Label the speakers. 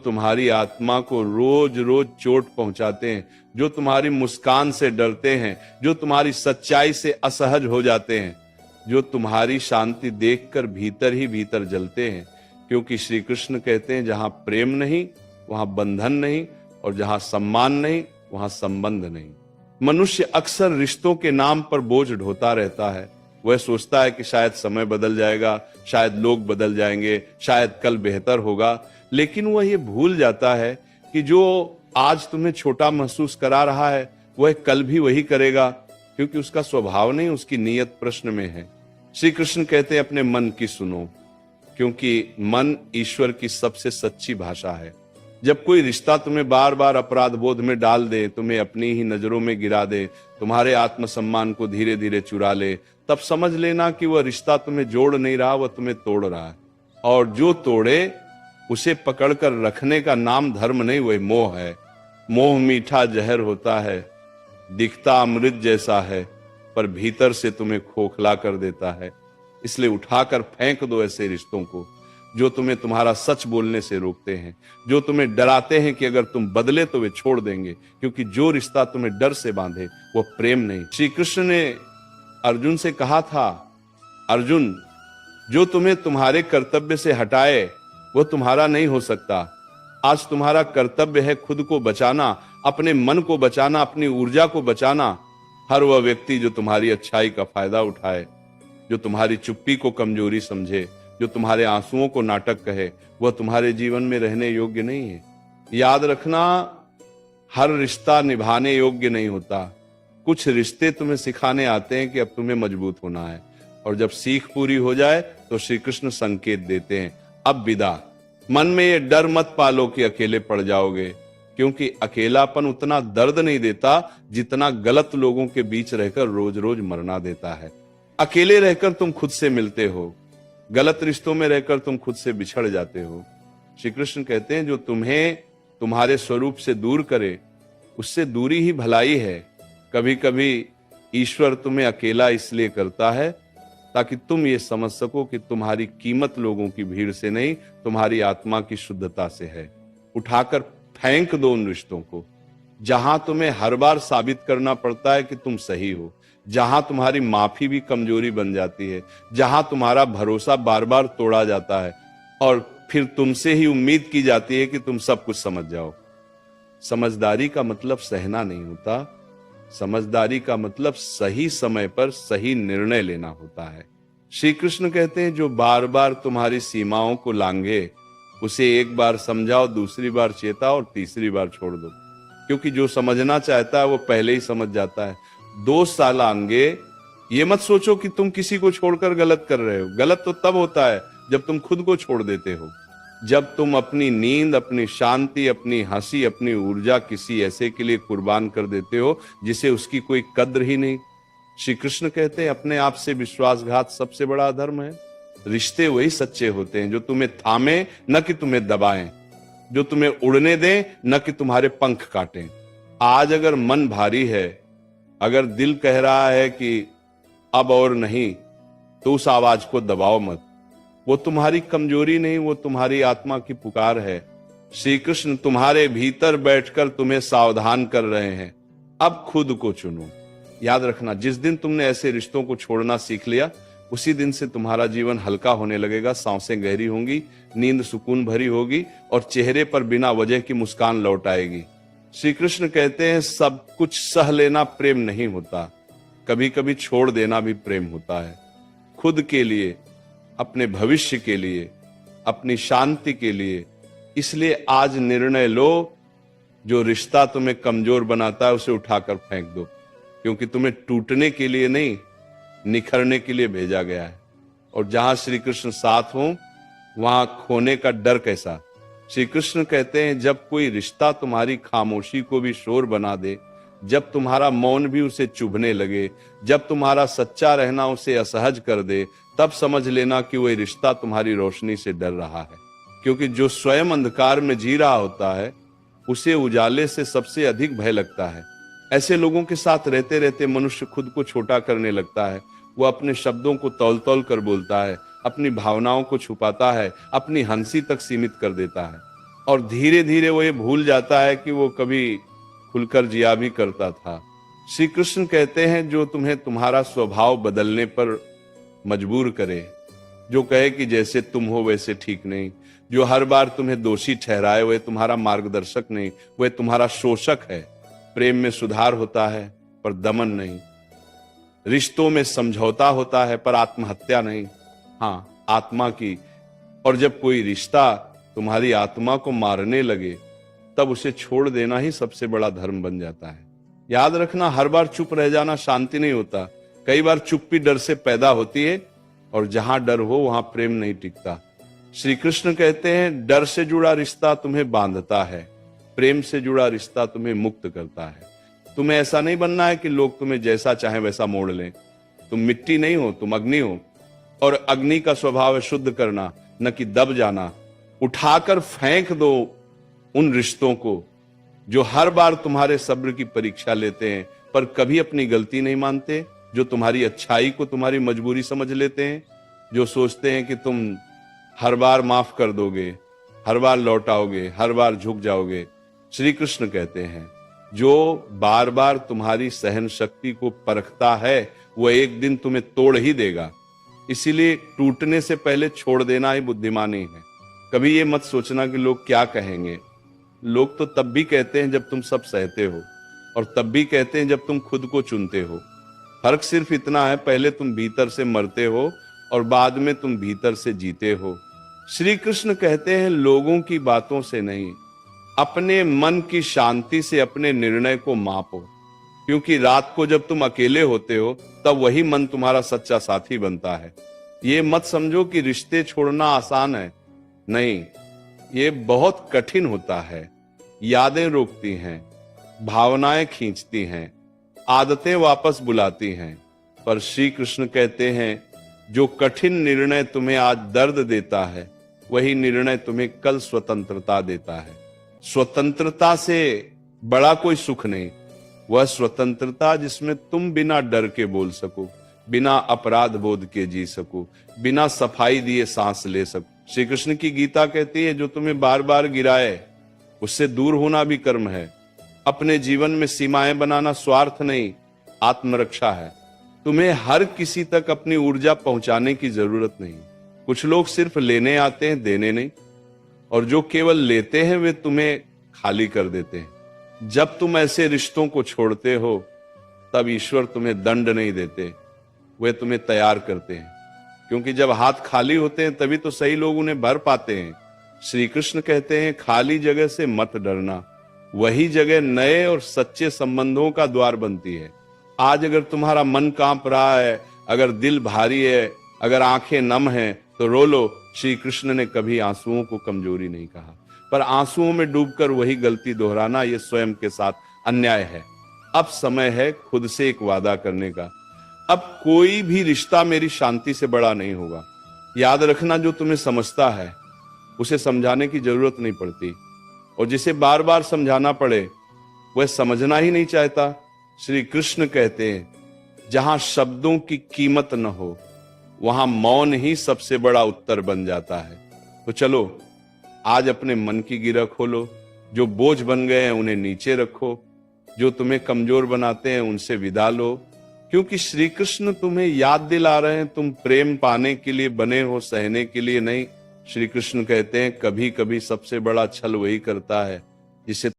Speaker 1: तुम्हारी आत्मा को रोज रोज चोट पहुंचाते हैं, जो तुम्हारी मुस्कान से डरते हैं, जो तुम्हारी सच्चाई से असहज हो जाते हैं, जो तुम्हारी शांति देखकर भीतर ही भीतर जलते हैं। क्योंकि श्री कृष्ण कहते हैं जहां प्रेम नहीं वहां बंधन नहीं, और जहां सम्मान नहीं वहां संबंध नहीं। मनुष्य अक्सर रिश्तों के नाम पर बोझ ढोता रहता है। वह सोचता है कि शायद समय बदल जाएगा, शायद लोग बदल जाएंगे, शायद कल बेहतर होगा, लेकिन वह ये भूल जाता है कि जो आज तुम्हें छोटा महसूस करा रहा है वह कल भी वही करेगा, क्योंकि उसका स्वभाव नहीं, उसकी नीयत प्रश्न में है। श्री कृष्ण कहते हैं अपने मन की सुनो, क्योंकि मन ईश्वर की सबसे सच्ची भाषा है। जब कोई रिश्ता तुम्हें बार बार अपराध बोध में डाल दे, तुम्हें अपनी ही नजरों में गिरा दे, तुम्हारे आत्मसम्मान को धीरे धीरे चुरा ले, तब समझ लेना कि वह रिश्ता तुम्हें जोड़ नहीं रहा, वह तुम्हें तोड़ रहा है। और जो तोड़े उसे पकड़कर रखने का नाम धर्म नहीं, वह मोह है। मोह मीठा जहर होता है, दिखता अमृत जैसा है, पर भीतर से तुम्हें खोखला कर देता है। इसलिए उठाकर फेंक दो ऐसे रिश्तों को जो तुम्हें तुम्हारा सच बोलने से रोकते हैं, जो तुम्हें डराते हैं कि अगर तुम बदले तो वे छोड़ देंगे। क्योंकि जो रिश्ता तुम्हें डर से बांधे वो प्रेम नहीं। श्री कृष्ण ने अर्जुन से कहा था, अर्जुन जो तुम्हें तुम्हारे कर्तव्य से हटाए वो तुम्हारा नहीं हो सकता। आज तुम्हारा कर्तव्य है खुद को बचाना, अपने मन को बचाना, अपनी ऊर्जा को बचाना। हर वह व्यक्ति जो तुम्हारी अच्छाई का फायदा उठाए, जो तुम्हारी चुप्पी को कमजोरी समझे, जो तुम्हारे आंसुओं को नाटक कहे, वह तुम्हारे जीवन में रहने योग्य नहीं है। याद रखना, हर रिश्ता निभाने योग्य नहीं होता। कुछ रिश्ते तुम्हें सिखाने आते हैं कि अब तुम्हें मजबूत होना है, और जब सीख पूरी हो जाए तो श्री कृष्ण संकेत देते हैं, अब विदा। मन में ये डर मत पालो कि अकेले पड़ जाओगे, क्योंकि अकेलापन उतना दर्द नहीं देता जितना गलत लोगों के बीच रहकर रोज रोज मरना देता है। अकेले रहकर तुम खुद से मिलते हो, गलत रिश्तों में रहकर तुम खुद से बिछड़ जाते हो। श्री कृष्ण कहते हैं जो तुम्हें तुम्हारे स्वरूप से दूर करे उससे दूरी ही भलाई है। कभी कभी ईश्वर तुम्हें अकेला इसलिए करता है ताकि तुम ये समझ सको कि तुम्हारी कीमत लोगों की भीड़ से नहीं, तुम्हारी आत्मा की शुद्धता से है। उठाकर फेंक दो उन रिश्तों को जहां तुम्हें हर बार साबित करना पड़ता है कि तुम सही हो, जहां तुम्हारी माफी भी कमजोरी बन जाती है, जहां तुम्हारा भरोसा बार बार तोड़ा जाता है और फिर तुमसे ही उम्मीद की जाती है कि तुम सब कुछ समझ जाओ। समझदारी का मतलब सहना नहीं होता, समझदारी का मतलब सही समय पर सही निर्णय लेना होता है। श्री कृष्ण कहते हैं जो बार बार तुम्हारी सीमाओं को लांघे उसे एक बार समझाओ, दूसरी बार चेताओ और तीसरी बार छोड़ दो, क्योंकि जो समझना चाहता है वो पहले ही समझ जाता है। 2 साल आगे ये मत सोचो कि तुम किसी को छोड़कर गलत कर रहे हो। गलत तो तब होता है जब तुम खुद को छोड़ देते हो, जब तुम अपनी नींद, अपनी शांति, अपनी हंसी, अपनी ऊर्जा किसी ऐसे के लिए कुर्बान कर देते हो जिसे उसकी कोई कद्र ही नहीं। श्री कृष्ण कहते हैं अपने आप से विश्वासघात सबसे बड़ा अधर्म है। रिश्ते वही सच्चे होते हैं जो तुम्हें थामे न कि तुम्हें दबाएं, जो तुम्हें उड़ने दें न कि तुम्हारे पंख काटें। आज अगर मन भारी है, अगर दिल कह रहा है कि अब और नहीं, तो उस आवाज को दबाओ मत। वो तुम्हारी कमजोरी नहीं, वो तुम्हारी आत्मा की पुकार है। श्री कृष्ण तुम्हारे भीतर बैठकर तुम्हें सावधान कर रहे हैं, अब खुद को चुनो। याद रखना, जिस दिन तुमने ऐसे रिश्तों को छोड़ना सीख लिया उसी दिन से तुम्हारा जीवन हल्का होने लगेगा, सांसें गहरी होंगी, नींद सुकून भरी होगी और चेहरे पर बिना वजह की मुस्कान लौट आएगी। श्री कृष्ण कहते हैं सब कुछ सह लेना प्रेम नहीं होता, कभी कभी छोड़ देना भी प्रेम होता है। खुद के लिए, अपने भविष्य के लिए, अपनी शांति के लिए। इसलिए आज निर्णय लो, जो रिश्ता तुम्हें कमजोर बनाता है उसे उठाकर फेंक दो, क्योंकि तुम्हें टूटने के लिए नहीं, निखरने के लिए भेजा गया है। और जहां श्री कृष्ण साथ हो वहां खोने का डर कैसा। श्री कृष्ण कहते हैं जब कोई रिश्ता तुम्हारी खामोशी को भी शोर बना दे, जब तुम्हारा मौन भी उसे चुभने लगे, जब तुम्हारा सच्चा रहना उसे असहज कर दे, तब समझ लेना कि वह रिश्ता तुम्हारी रोशनी से डर रहा है। क्योंकि जो स्वयं अंधकार में जी रहा होता है उसे उजाले से सबसे अधिक भय लगता है। ऐसे लोगों के साथ रहते रहते मनुष्य खुद को छोटा करने लगता है। वो अपने शब्दों को तौल तौल कर बोलता है, अपनी भावनाओं को छुपाता है, अपनी हंसी तक सीमित कर देता है। और धीरे धीरे वो ये भूल जाता है कि वो कभी खुलकर जिया भी करता था। श्री कृष्ण कहते हैं जो तुम्हें तुम्हारा स्वभाव बदलने पर मजबूर करे, जो कहे कि जैसे तुम हो वैसे ठीक नहीं, जो हर बार तुम्हें दोषी ठहराए वह तुम्हारा मार्गदर्शक नहीं, वह तुम्हारा शोषक है। प्रेम में सुधार होता है पर दमन नहीं, रिश्तों में समझौता होता है पर आत्महत्या नहीं, हाँ आत्मा की। और जब कोई रिश्ता तुम्हारी आत्मा को मारने लगे तब उसे छोड़ देना ही सबसे बड़ा धर्म बन जाता है। याद रखना, हर बार चुप रह जाना शांति नहीं होता। कई बार चुप्पी डर से पैदा होती है और जहां डर हो वहां प्रेम नहीं टिकता। श्री कृष्ण कहते हैं डर से जुड़ा रिश्ता तुम्हें बांधता है, प्रेम से जुड़ा रिश्ता तुम्हें मुक्त करता है। तुम्हें ऐसा नहीं बनना है कि लोग तुम्हें जैसा चाहे वैसा मोड़ लें। तुम मिट्टी नहीं हो, तुम अग्नि हो, और अग्नि का स्वभाव है शुद्ध करना, न कि दब जाना। उठाकर फेंक दो उन रिश्तों को जो हर बार तुम्हारे सब्र की परीक्षा लेते हैं पर कभी अपनी गलती नहीं मानते, जो तुम्हारी अच्छाई को तुम्हारी मजबूरी समझ लेते हैं, जो सोचते हैं कि तुम हर बार माफ कर दोगे, हर बार लौटाओगे, हर बार झुक जाओगे। श्री कृष्ण कहते हैं जो बार बार तुम्हारी सहन शक्ति को परखता है वह एक दिन तुम्हें तोड़ ही देगा। इसीलिए टूटने से पहले छोड़ देना ही बुद्धिमानी है। कभी ये मत सोचना कि लोग क्या कहेंगे। लोग तो तब भी कहते हैं जब तुम सब सहते हो, और तब भी कहते हैं जब तुम खुद को चुनते हो। फर्क सिर्फ इतना है, पहले तुम भीतर से मरते हो और बाद में तुम भीतर से जीते हो। श्री कृष्ण कहते हैं लोगों की बातों से नहीं, अपने मन की शांति से अपने निर्णय को मापो, क्योंकि रात को जब तुम अकेले होते हो तब वही मन तुम्हारा सच्चा साथी बनता है। ये मत समझो कि रिश्ते छोड़ना आसान है, नहीं, ये बहुत कठिन होता है। यादें रोकती हैं, भावनाएं खींचती हैं, आदतें वापस बुलाती हैं, पर श्री कृष्ण कहते हैं जो कठिन निर्णय तुम्हें आज दर्द देता है वही निर्णय तुम्हें कल स्वतंत्रता देता है। स्वतंत्रता से बड़ा कोई सुख नहीं, वह स्वतंत्रता जिसमें तुम बिना डर के बोल सको, बिना अपराध बोध के जी सको, बिना सफाई दिए सांस ले सको। श्री कृष्ण की गीता कहती है जो तुम्हें बार बार गिराए उससे दूर होना भी कर्म है। अपने जीवन में सीमाएं बनाना स्वार्थ नहीं, आत्मरक्षा है। तुम्हें हर किसी तक अपनी ऊर्जा पहुंचाने की जरूरत नहीं। कुछ लोग सिर्फ लेने आते हैं, देने नहीं, और जो केवल लेते हैं वे तुम्हें खाली कर देते हैं। जब तुम ऐसे रिश्तों को छोड़ते हो तब ईश्वर तुम्हें दंड नहीं देते, वे तुम्हें तैयार करते हैं, क्योंकि जब हाथ खाली होते हैं तभी तो सही लोग उन्हें भर पाते हैं। श्री कृष्ण कहते हैं खाली जगह से मत डरना, वही जगह नए और सच्चे संबंधों का द्वार बनती है। आज अगर तुम्हारा मन कांप रहा है, अगर दिल भारी है, अगर आंखें नम हैं तो रो लो। श्री कृष्ण ने कभी आंसुओं को कमजोरी नहीं कहा, पर आंसुओं में डूबकर वही गलती दोहराना यह स्वयं के साथ अन्याय है। अब समय है खुद से एक वादा करने का, अब कोई भी रिश्ता मेरी शांति से बड़ा नहीं होगा। याद रखना जो तुम्हें समझता है उसे समझाने की जरूरत नहीं पड़ती, और जिसे बार बार समझाना पड़े वह समझना ही नहीं चाहता। श्री कृष्ण कहते हैं जहां शब्दों की कीमत न हो वहां मौन ही सबसे बड़ा उत्तर बन जाता है। तो चलो आज अपने मन की गिरह खोलो, जो बोझ बन गए हैं उन्हें नीचे रखो, जो तुम्हें कमजोर बनाते हैं उनसे विदा लो, क्योंकि श्री कृष्ण तुम्हें याद दिला रहे हैं तुम प्रेम पाने के लिए बने हो, सहने के लिए नहीं। श्री कृष्ण कहते हैं कभी कभी सबसे बड़ा छल वही करता है जिसे